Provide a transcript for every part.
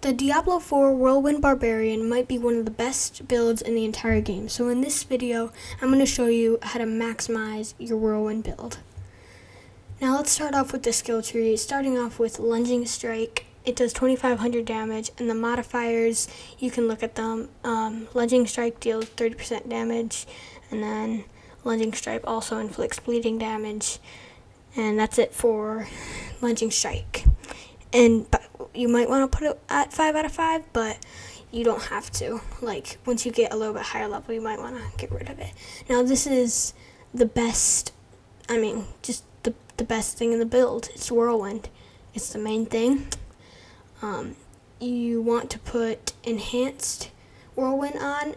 The Diablo 4 Whirlwind Barbarian might be one of the best builds in the entire game, so in this video I'm going to show you how to maximize your Whirlwind build. Now let's start off with the skill tree, starting off with Lunging Strike. It does 2500 damage, and the modifiers, you can look at them. Lunging Strike deals 30% damage, and then Lunging Strike also inflicts bleeding damage, and that's it for Lunging Strike. And you might want to put it at 5 out of 5, but you don't have to. Like, once you get a little bit higher level, you might want to get rid of it. Now, this is the best, just the best thing in the build. It's Whirlwind. It's the main thing. You want to put Enhanced Whirlwind on.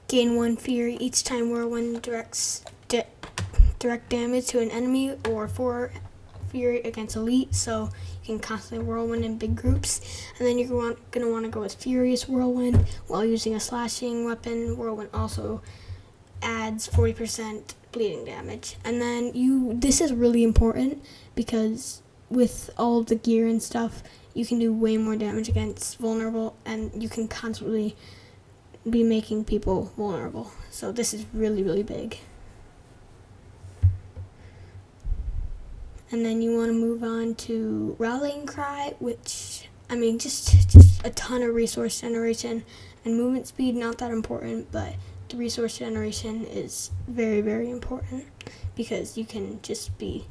Gain 1 Fury each time Whirlwind directs direct damage to an enemy, or 4 Fury against Elite, so you can constantly Whirlwind in big groups. And then you're going to want to go with Furious Whirlwind while using a slashing weapon. Whirlwind also adds 40% bleeding damage. And then this is really important because with all of the gear and stuff, you can do way more damage against vulnerable, and you can constantly be making people vulnerable. So this is really, really big. And then you want to move on to Rallying Cry, which, just a ton of resource generation. And movement speed, not that important, but the resource generation is very, very important because you can just be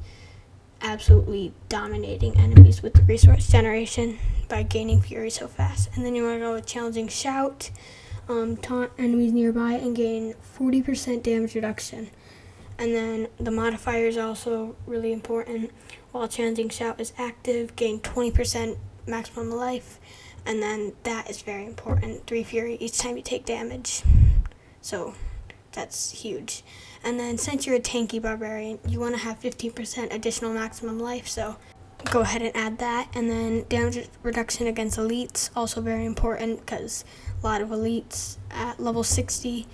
absolutely dominating enemies with the resource generation by gaining fury so fast. And then you want to go with Challenging Shout, taunt enemies nearby and gain 40% damage reduction. And then the modifier is also really important. While Challenging Shout is active, gain 20% maximum life. And then that is very important. 3 Fury each time you take damage. So that's huge. And then since you're a tanky barbarian, you want to have 15% additional maximum life. So go ahead and add that. And then damage reduction against elites, also very important because a lot of elites at level 60.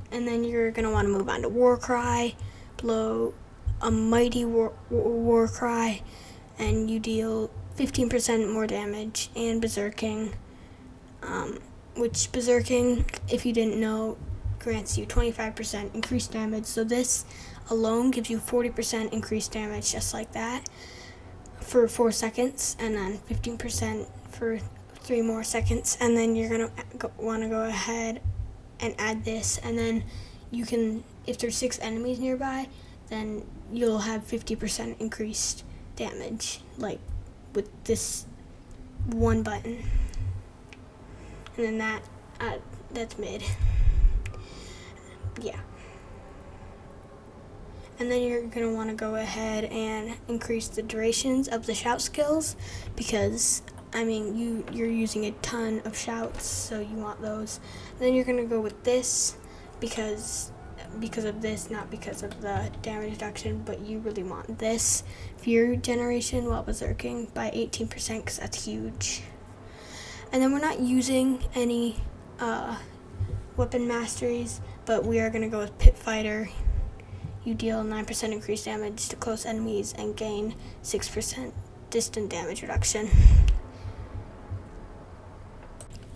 And then you're going to want to move on to War Cry, blow a mighty war Cry, and you deal 15% more damage, and Berserking, which Berserking, if you didn't know, grants you 25% increased damage. So this alone gives you 40% increased damage, just like that, for 4 seconds, and then 15% for 3 more seconds. And then you're going to want to go ahead and add this, and then you can, if there's 6 enemies nearby, then you'll have 50% increased damage, like with this one button. And then that's mid. Yeah. And then you're going to want to go ahead and increase the durations of the shout skills because you're using a ton of shouts, so you want those. And then you're going to go with this because of this, not because of the damage reduction, but you really want this Fury generation while berserking by 18% because that's huge. And then we're not using any weapon masteries, but we are going to go with Pit Fighter. You deal 9% increased damage to close enemies and gain 6% distant damage reduction.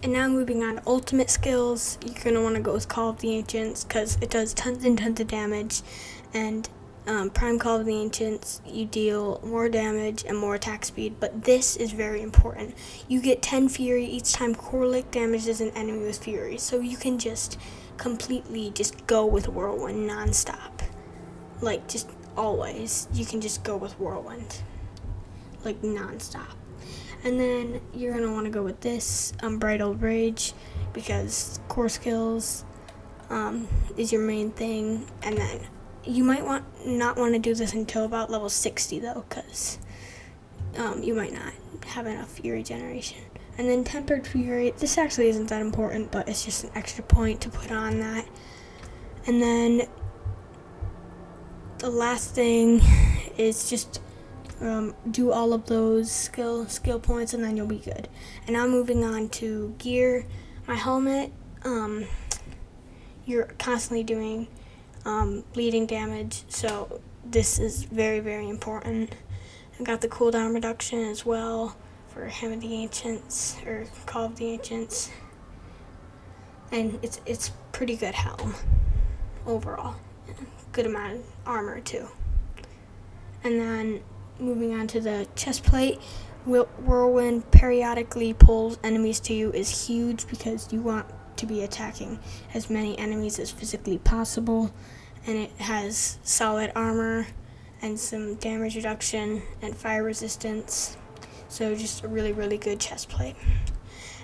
And now moving on to ultimate skills, you're going to want to go with Call of the Ancients because it does tons and tons of damage. And Prime Call of the Ancients, you deal more damage and more attack speed, but this is very important. You get 10 Fury each time Corlick damages an enemy with Fury, so you can just completely just go with Whirlwind non-stop. Like, just always, you can just go with Whirlwind, like non-stop. And then you're going to want to go with this, Unbridled Rage, because core skills is your main thing. And then you might not want to do this until about level 60, though, because you might not have enough Fury generation. And then Tempered Fury, this actually isn't that important, but it's just an extra point to put on that. And then the last thing is just do all of those skill points, and then you'll be good. And now moving on to gear. My helmet, you're constantly doing bleeding damage, so this is very, very important. I got the cooldown reduction as well. for Hymn of the Ancients, or Call of the Ancients. And it's pretty good helm overall. Good amount of armor too. And then moving on to the chest plate, Whirlwind periodically pulls enemies to you is huge because you want to be attacking as many enemies as physically possible. And it has solid armor and some damage reduction and fire resistance. So just a really, really good chest plate.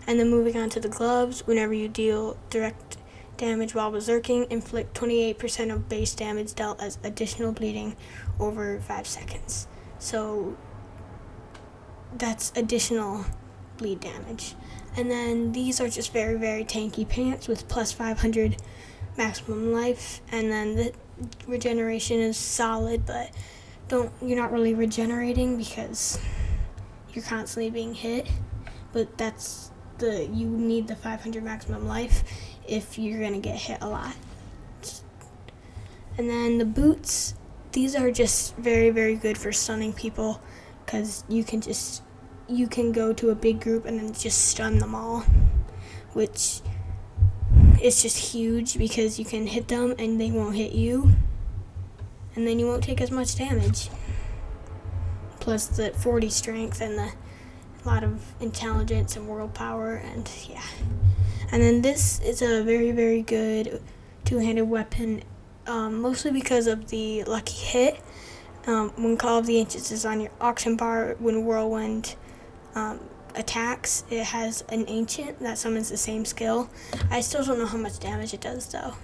And then moving on to the gloves, whenever you deal direct damage while berserking, inflict 28% of base damage dealt as additional bleeding over 5 seconds. So that's additional bleed damage. And then these are just very, very tanky pants with plus 500 maximum life. And then the regeneration is solid, but you're not really regenerating because you're constantly being hit. But you need the 500 maximum life if you're gonna get hit a lot. And then the boots, these are just very, very good for stunning people because you can go to a big group and then just stun them all, which is just huge because you can hit them and they won't hit you, and then you won't take as much damage. Plus the 40 strength and a lot of intelligence and world power, and yeah. And then this is a very, very good two-handed weapon, mostly because of the lucky hit. When Call of the Ancients is on your auction bar, when Whirlwind attacks, it has an ancient that summons the same skill. I still don't know how much damage it does though.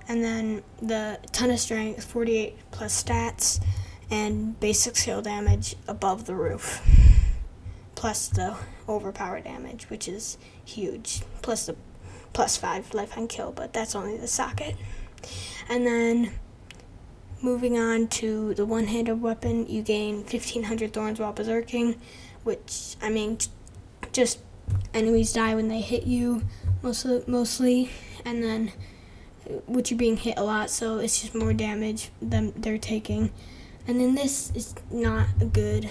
And then the ton of strength, 48 plus stats, and basic skill damage above the roof. Plus the overpower damage, which is huge. Plus the plus 5 life on kill, but that's only the socket. And then moving on to the one-handed weapon, you gain 1500 thorns while berserking, which, I mean, just enemies die when they hit you, mostly, and then, which you're being hit a lot, so it's just more damage than they're taking. And then this is not a good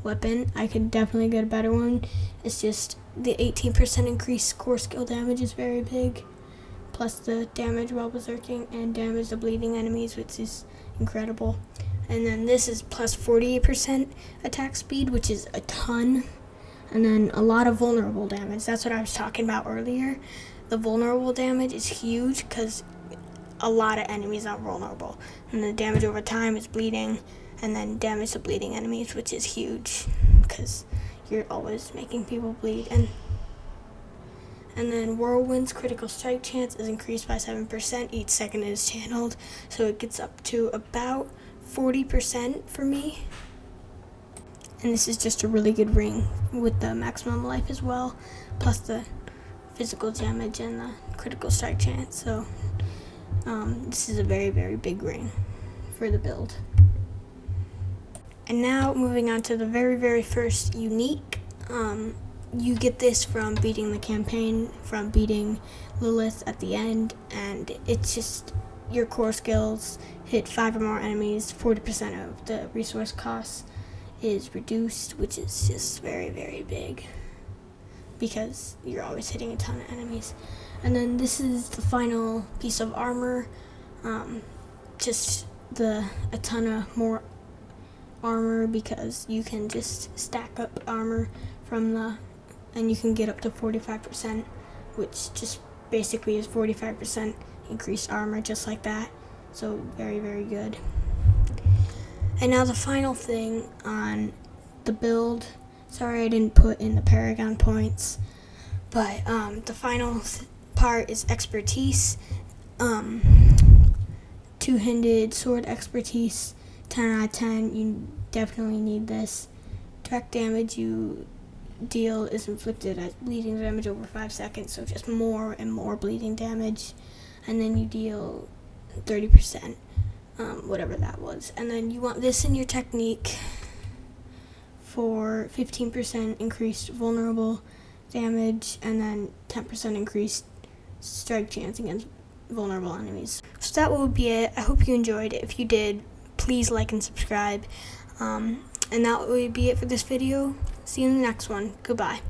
weapon. I could definitely get a better one. It's just the 18% increased core skill damage is very big, plus the damage while berserking and damage to bleeding enemies, which is incredible. And then this is plus 48% attack speed, which is a ton. And then a lot of vulnerable damage. That's what I was talking about earlier. The vulnerable damage is huge because a lot of enemies are vulnerable. And the damage over time is bleeding, and then damage to bleeding enemies, which is huge because you're always making people bleed. And then Whirlwind's critical strike chance is increased by 7% each second it is channeled, so it gets up to about 40% for me. And this is just a really good ring with the maximum life as well, plus the physical damage and the critical strike chance. So this is a very, very big ring for the build. And now moving on to the very, very first unique. You get this from beating the campaign, from beating Lilith at the end, and it's just your core skills hit 5 or more enemies, 40% of the resource costs is reduced, which is just very, very big because you're always hitting a ton of enemies. And then this is the final piece of armor, just a ton of more armor because you can just stack up armor and you can get up to 45%, which just basically is 45% increased armor just like that. So very, very good. And now the final thing on the build. Sorry I didn't put in the Paragon points, but the final part is expertise. Two-handed sword expertise, 10 out of 10. You definitely need this. Direct damage you deal is inflicted as bleeding damage over 5 seconds, so just more and more bleeding damage. And then you deal 30%, whatever that was. And then you want this in your technique for 15% increased vulnerable damage, and then 10% increased strike chance against vulnerable enemies. So that will be it. I hope you enjoyed it. If you did, please like and subscribe. And that would be it for this video. See you in the next one. Goodbye.